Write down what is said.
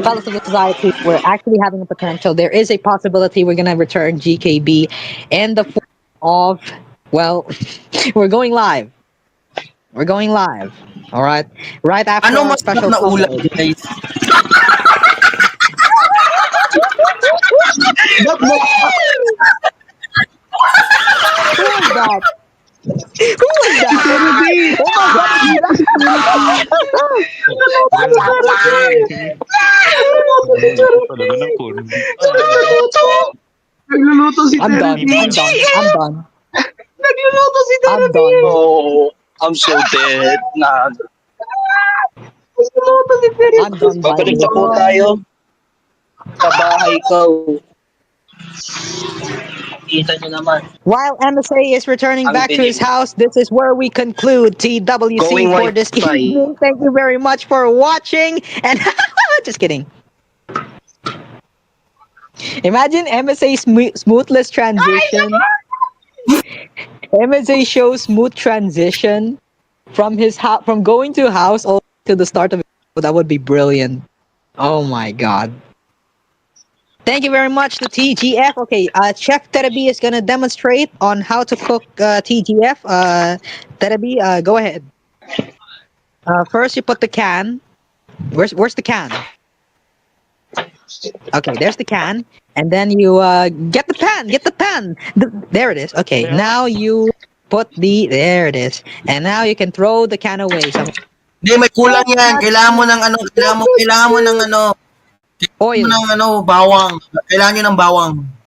fellows of the society, we're actually having a potential. There is a possibility we're gonna return GKB in the form of, well, we're going live. We're going live. All right. Right after Ano our masarap special na ulam, coverage. guys? Who was that? Who was that? Rudy! Oh my god, it's black. Naluto talaga ng kundi. Nagluluto si I'm done. Terry. I'm done. I'm done. Nagluluto si I'm Terry. done. Oh, I'm so dead. Na, Nagluluto si Terry. I'm done babalik vibing. na po tayo sa bahay ko. Kita nyo naman. While MSA is returning Ang back to his dilim. house, this is where we conclude TWC Going for this Wi-Fi. evening. Thank you very much for watching. And just kidding. Imagine MSA smoothless transition. MSA shows smooth transition from his house, from going to house all to the start of it. That would be brilliant. Oh my god. Thank you very much to TGF. Okay, Chef Terabi is gonna demonstrate on how to cook TGF. Terabi, go ahead. First, you put the can. Where's the can? Okay, there's the can, and then you get the pan. Get the pan. There it is. Okay, now you put the. There it is, and now you can throw the can away. Hindi, may kulang yan. Kailangan mo ng ano, kailangan mo ng ano, Oil. bawang. Kailangan nyo ng bawang.